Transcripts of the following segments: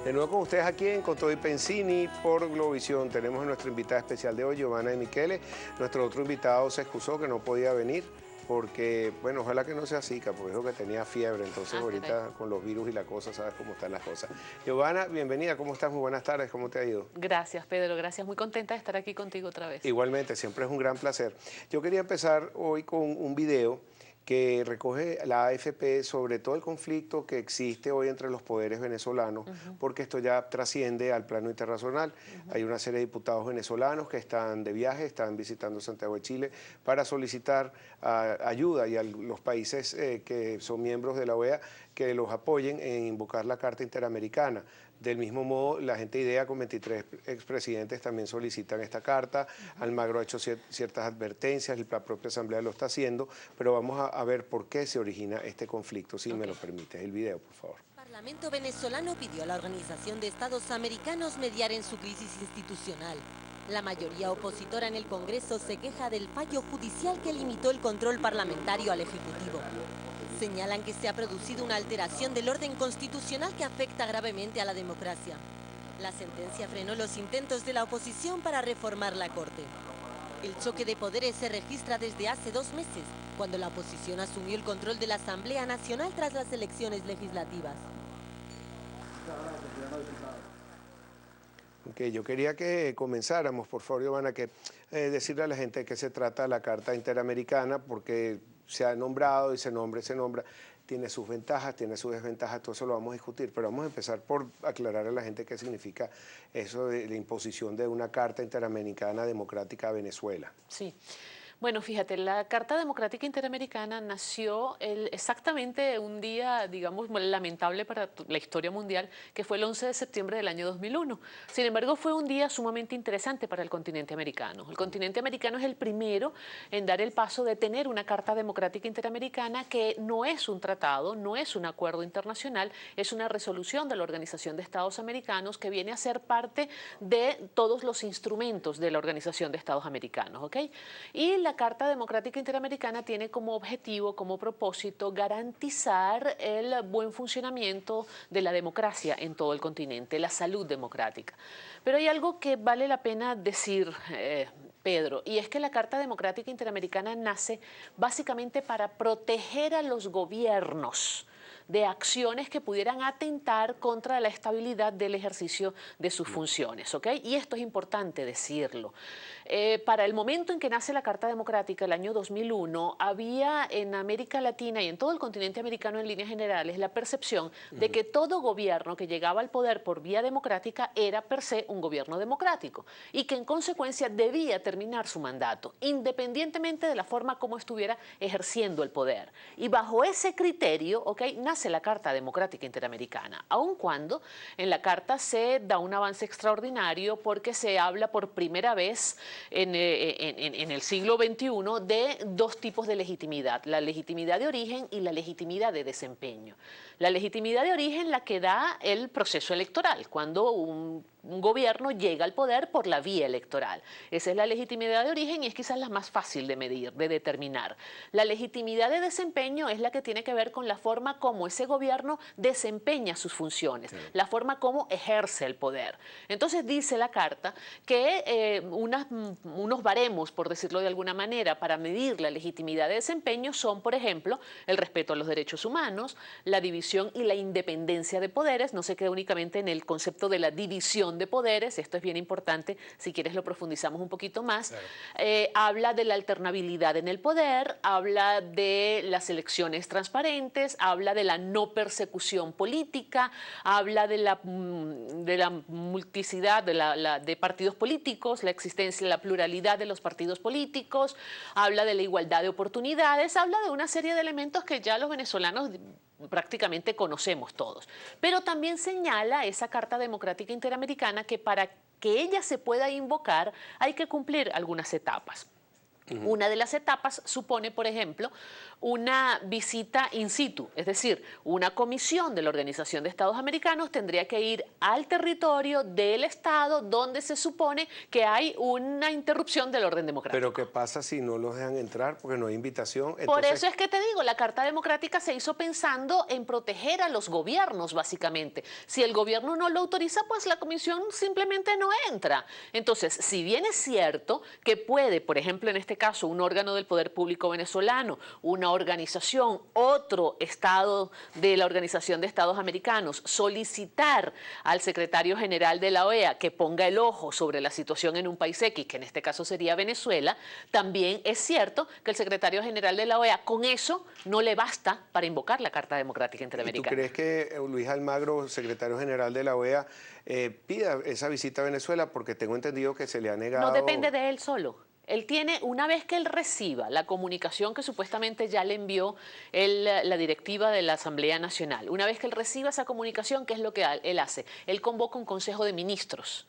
De nuevo con ustedes aquí en Con Todo y Pensini por Globovisión. Tenemos a nuestra invitada especial de hoy, Giovanna de Michele. Nuestro otro invitado se excusó que no podía venir porque, bueno, ojalá que no sea Zika, porque dijo que tenía fiebre. Entonces ahorita con los virus y la cosa, sabes cómo están las cosas. Giovanna, bienvenida, ¿cómo estás? Muy buenas tardes, ¿cómo te ha ido? Gracias, Pedro, gracias. Muy contenta de estar aquí contigo otra vez. Igualmente, siempre es un gran placer. Yo quería empezar hoy con un video que recoge la AFP sobre todo el conflicto que existe hoy entre los poderes venezolanos, porque esto ya trasciende al plano internacional. Hay una serie de diputados venezolanos que están de viaje, están visitando Santiago de Chile para solicitar ayuda y a los países que son miembros de la OEA que los apoyen en invocar la Carta Interamericana. Del mismo modo, la gente IDEA con 23 expresidentes también solicitan esta carta. Almagro ha hecho ciertas advertencias, la propia Asamblea lo está haciendo, pero vamos a ver por qué se origina este conflicto, si me lo permites. El video, por favor. El Parlamento venezolano pidió a la Organización de Estados Americanos mediar en su crisis institucional. La mayoría opositora en el Congreso se queja del fallo judicial que limitó el control parlamentario al Ejecutivo. Señalan que se ha producido una alteración del orden constitucional que afecta gravemente a la democracia. La sentencia frenó los intentos de la oposición para reformar la Corte. El choque de poderes se registra desde hace 2 meses, cuando la oposición asumió el control de la Asamblea Nacional tras las elecciones legislativas. Okay, yo quería que comenzáramos, por favor, Giovanna, que decirle a la gente de qué se trata la Carta Interamericana, porque se ha nombrado y se nombra, tiene sus ventajas, tiene sus desventajas, todo eso lo vamos a discutir, pero vamos a empezar por aclarar a la gente qué significa eso de la imposición de una Carta Interamericana Democrática a Venezuela. Sí. Bueno, fíjate, la Carta Democrática Interamericana nació exactamente un día, digamos, lamentable para la historia mundial, que fue el 11 de septiembre del año 2001. Sin embargo, fue un día sumamente interesante para el continente americano. El continente americano es el primero en dar el paso de tener una Carta Democrática Interamericana que no es un tratado, no es un acuerdo internacional, es una resolución de la Organización de Estados Americanos que viene a ser parte de todos los instrumentos de la Organización de Estados Americanos, ¿ok? Y la Carta Democrática Interamericana tiene como objetivo, como propósito, garantizar el buen funcionamiento de la democracia en todo el continente, la salud democrática. Pero hay algo que vale la pena decir, Pedro, y es que la Carta Democrática Interamericana nace básicamente para proteger a los gobiernos de acciones que pudieran atentar contra la estabilidad del ejercicio de sus funciones, ¿ok? Y esto es importante decirlo. Para el momento en que nace la Carta Democrática, el año 2001, había en América Latina y en todo el continente americano en líneas generales la percepción de que todo gobierno que llegaba al poder por vía democrática era per se un gobierno democrático y que en consecuencia debía terminar su mandato, independientemente de la forma como estuviera ejerciendo el poder. Y bajo ese criterio, ¿ok?, nace la Carta Democrática Interamericana, aun cuando en la Carta se da un avance extraordinario porque se habla por primera vez en el siglo XXI de 2 tipos de legitimidad, la legitimidad de origen y la legitimidad de desempeño. La legitimidad de origen la que da el proceso electoral, cuando un gobierno llega al poder por la vía electoral. Esa es la legitimidad de origen y es quizás la más fácil de medir, de determinar. La legitimidad de desempeño es la que tiene que ver con la forma como ese gobierno desempeña sus funciones, la forma como ejerce el poder. Entonces dice la Carta que unos baremos, por decirlo de alguna manera, para medir la legitimidad de desempeño son, por ejemplo, el respeto a los derechos humanos, la división y la independencia de poderes, no se queda únicamente en el concepto de la división de poderes, esto es bien importante, si quieres lo profundizamos un poquito más. Claro. Habla de la alternabilidad en el poder, habla de las elecciones transparentes, habla de la no persecución política, habla de la multiplicidad de partidos políticos, la existencia, la pluralidad de los partidos políticos, habla de la igualdad de oportunidades, habla de una serie de elementos que ya los venezolanos prácticamente conocemos todos. Pero también señala esa Carta Democrática Interamericana que para que ella se pueda invocar hay que cumplir algunas etapas. Una de las etapas supone, por ejemplo, una visita in situ, es decir, una comisión de la Organización de Estados Americanos tendría que ir al territorio del Estado donde se supone que hay una interrupción del orden democrático. Pero ¿qué pasa si no los dejan entrar porque no hay invitación? Entonces... Por eso es que te digo, la Carta Democrática se hizo pensando en proteger a los gobiernos, básicamente. Si el gobierno no lo autoriza, pues la comisión simplemente no entra. Entonces, si bien es cierto que puede, por ejemplo, en este caso, un órgano del poder público venezolano, una organización, otro estado de la Organización de Estados Americanos, solicitar al secretario general de la OEA que ponga el ojo sobre la situación en un país X, que en este caso sería Venezuela, también es cierto que el secretario general de la OEA con eso no le basta para invocar la Carta Democrática Interamericana. ¿Y tú crees que Luis Almagro, secretario general de la OEA, pida esa visita a Venezuela? Porque tengo entendido que se le ha negado... No depende de él solo. Él tiene, una vez que él reciba la comunicación que supuestamente ya le envió la directiva de la Asamblea Nacional, una vez que él reciba esa comunicación, ¿qué es lo que él hace? Él convoca un consejo de ministros,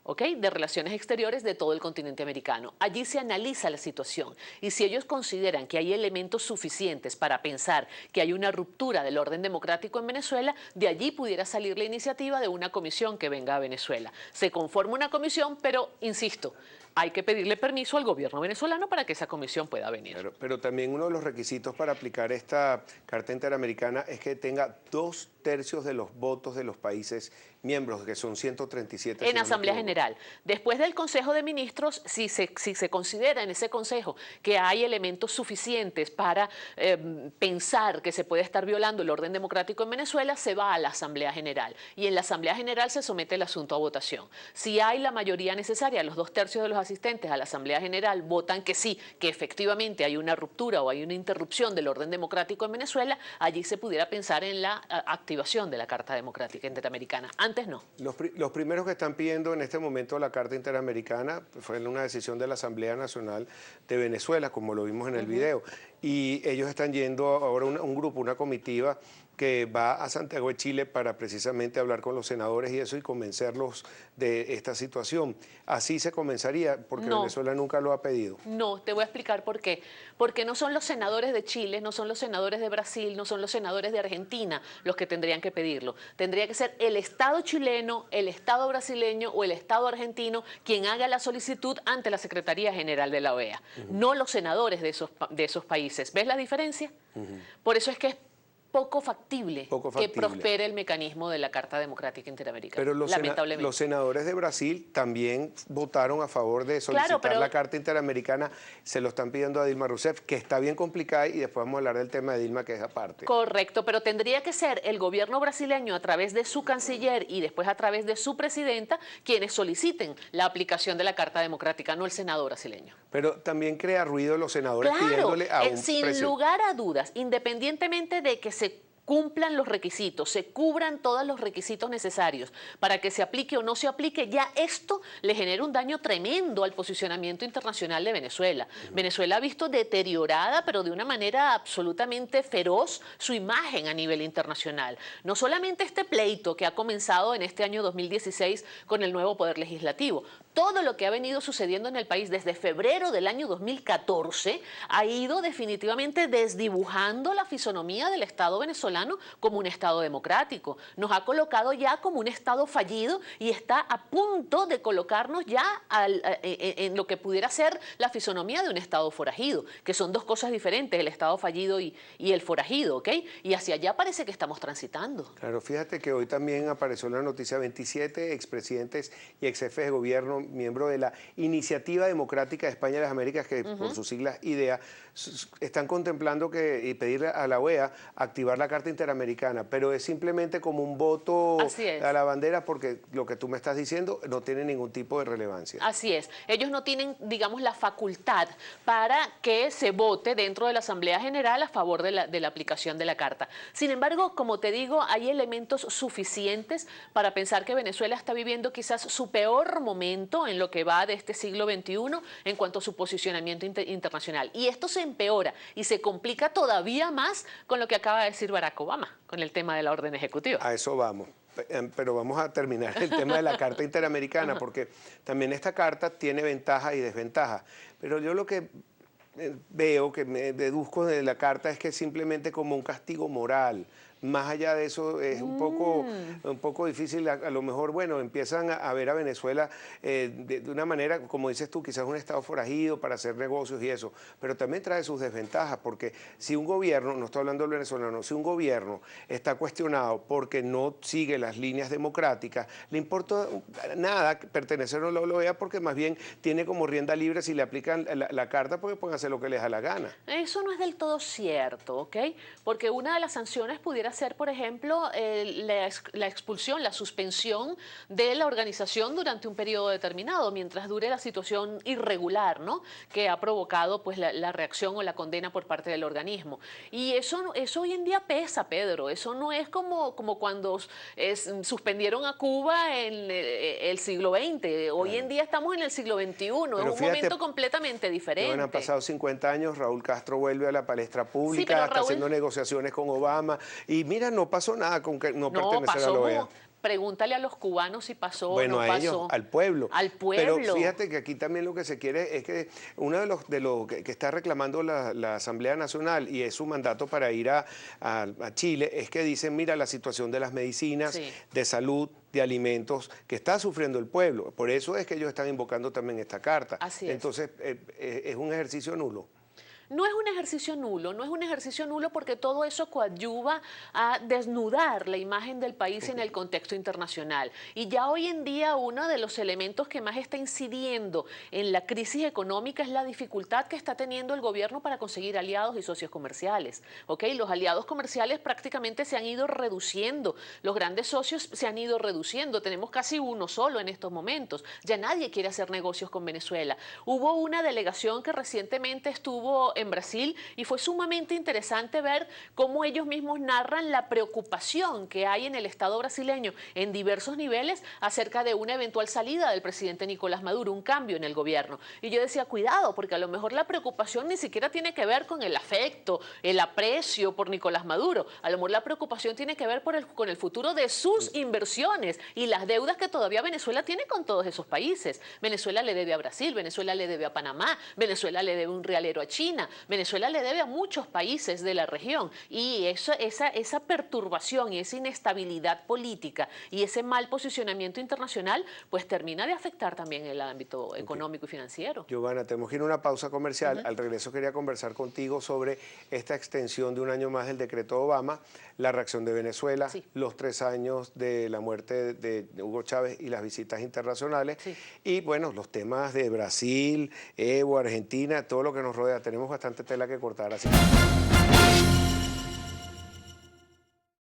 ¿ok?, de Relaciones Exteriores de todo el continente americano. Allí se analiza la situación y si ellos consideran que hay elementos suficientes para pensar que hay una ruptura del orden democrático en Venezuela, de allí pudiera salir la iniciativa de una comisión que venga a Venezuela. Se conforma una comisión, pero, insisto, hay que pedirle permiso al gobierno venezolano para que esa comisión pueda venir. Pero también uno de los requisitos para aplicar esta Carta Interamericana es que tenga 2/3 de los votos de los países miembros, que son 137. En Asamblea General. Después del Consejo de Ministros, si se considera en ese Consejo que hay elementos suficientes para pensar que se puede estar violando el orden democrático en Venezuela, se va a la Asamblea General. Y en la Asamblea General se somete el asunto a votación. Si hay la mayoría necesaria, los 2/3 de los asistentes a la Asamblea General votan que sí, que efectivamente hay una ruptura o hay una interrupción del orden democrático en Venezuela, allí se pudiera pensar en la activación de la Carta Democrática Interamericana. Antes no. Los primeros que están pidiendo en este momento la Carta Interamericana fue una decisión de la Asamblea Nacional de Venezuela, como lo vimos en el video, y ellos están yendo ahora un grupo, una comitiva que va a Santiago de Chile para precisamente hablar con los senadores y eso y convencerlos de esta situación. Así se comenzaría, porque No. Venezuela nunca lo ha pedido. No, te voy a explicar por qué. Porque no son los senadores de Chile, no son los senadores de Brasil, no son los senadores de Argentina los que tendrían que pedirlo. Tendría que ser el Estado chileno, el Estado brasileño o el Estado argentino quien haga la solicitud ante la Secretaría General de la OEA, no los senadores de esos países. ¿Ves la diferencia? Por eso es que es poco factible que prospere el mecanismo de la Carta Democrática Interamericana, pero lamentablemente. los senadores de Brasil también votaron a favor de solicitar la Carta Interamericana, se lo están pidiendo a Dilma Rousseff, que está bien complicada y después vamos a hablar del tema de Dilma, que es aparte. Correcto, pero tendría que ser el gobierno brasileño a través de su canciller y después a través de su presidenta quienes soliciten la aplicación de la Carta Democrática, no el Senado brasileño. Pero también crea ruido los senadores pidiéndole a un sin lugar a dudas, independientemente de que se cumplan los requisitos, se cubran todos los requisitos necesarios para que se aplique o no se aplique, ya esto le genera un daño tremendo al posicionamiento internacional de Venezuela. Venezuela ha visto deteriorada, pero de una manera absolutamente feroz, su imagen a nivel internacional. No solamente este pleito que ha comenzado en este año 2016 con el nuevo Poder Legislativo, todo lo que ha venido sucediendo en el país desde febrero del año 2014 ha ido definitivamente desdibujando la fisonomía del Estado venezolano como un Estado democrático. Nos ha colocado ya como un Estado fallido y está a punto de colocarnos ya en lo que pudiera ser la fisonomía de un Estado forajido, que son dos cosas diferentes, el Estado fallido y el forajido, ¿ok? Y hacia allá parece que estamos transitando. Claro, fíjate que hoy también apareció la noticia 27 expresidentes y exjefes de gobierno, miembros de la Iniciativa Democrática de España y las Américas, que por sus siglas IDEA, están contemplando y pedirle a la OEA activar la Carta Interamericana, pero es simplemente como un voto a la bandera porque lo que tú me estás diciendo no tiene ningún tipo de relevancia. Así es. Ellos no tienen, digamos, la facultad para que se vote dentro de la Asamblea General a favor de la aplicación de la Carta. Sin embargo, como te digo, hay elementos suficientes para pensar que Venezuela está viviendo quizás su peor momento en lo que va de este siglo XXI en cuanto a su posicionamiento internacional. Y esto se empeora y se complica todavía más con lo que acaba de decir Barack Obama, con el tema de la orden ejecutiva. A eso vamos. Pero vamos a terminar el tema de la Carta Interamericana, porque también esta carta tiene ventajas y desventajas. Pero yo lo que veo, que me deduzco de la carta, es que simplemente como un castigo moral. Más allá de eso es un poco difícil, a lo mejor, bueno, empiezan a ver a Venezuela de una manera, como dices tú, quizás un estado forajido para hacer negocios y eso, pero también trae sus desventajas, porque si un gobierno, no estoy hablando del venezolano, si un gobierno está cuestionado porque no sigue las líneas democráticas, le importa nada pertenecer a la OEA porque más bien tiene como rienda libre si le aplican la carta porque pueden hacer lo que les da la gana. Eso no es del todo cierto, ¿ok? Porque una de las sanciones pudiera ser, por ejemplo, la expulsión, la suspensión de la organización durante un periodo determinado, mientras dure la situación irregular, ¿no?, que ha provocado pues, la reacción o la condena por parte del organismo. Y eso hoy en día pesa, Pedro. Eso no es como cuando suspendieron a Cuba en el siglo XX. Hoy en día estamos en el siglo XXI. Pero es un fíjate, momento completamente diferente. Han pasado 50 años, Raúl Castro vuelve a la palestra pública, Sí, pero está Raúl, haciendo negociaciones con Obama y mira, no pasó nada con que no pertenecer a la OEA. Pregúntale a los cubanos si pasó bueno, o no pasó. A ellos, al pueblo. Al pueblo. Pero fíjate que aquí también lo que se quiere es que uno de lo que está reclamando la Asamblea Nacional y es su mandato para ir a Chile es que dicen, mira, la situación de las medicinas, sí, de salud, de alimentos que está sufriendo el pueblo. Por eso es que ellos están invocando también esta carta. Así es. Entonces, es un ejercicio nulo. No es un ejercicio nulo, no es un ejercicio nulo porque todo eso coadyuva a desnudar la imagen del país en el contexto internacional. Y ya hoy en día uno de los elementos que más está incidiendo en la crisis económica es la dificultad que está teniendo el gobierno para conseguir aliados y socios comerciales. ¿Ok? Los aliados comerciales prácticamente se han ido reduciendo, los grandes socios se han ido reduciendo, tenemos casi uno solo en estos momentos. Ya nadie quiere hacer negocios con Venezuela. Hubo una delegación que recientemente estuvo en Brasil y fue sumamente interesante ver cómo ellos mismos narran la preocupación que hay en el Estado brasileño en diversos niveles acerca de una eventual salida del presidente Nicolás Maduro, un cambio en el gobierno. Y yo decía, cuidado, porque a lo mejor la preocupación ni siquiera tiene que ver con el afecto, el aprecio por Nicolás Maduro. A lo mejor la preocupación tiene que ver con el futuro de sus inversiones y las deudas que todavía Venezuela tiene con todos esos países. Venezuela le debe a Brasil, Venezuela le debe a Panamá, Venezuela le debe un realero a China, Venezuela le debe a muchos países de la región y esa perturbación y esa inestabilidad política y ese mal posicionamiento internacional pues termina de afectar también el ámbito económico y financiero. Giovanna, tenemos que ir a una pausa comercial. Al regreso quería conversar contigo sobre esta extensión de un año más del decreto Obama, la reacción de Venezuela, los 3 años de la muerte de Hugo Chávez y las visitas internacionales y bueno, los temas de Brasil, Evo, Argentina, todo lo que nos rodea. Tenemos bastante tela que cortar, así.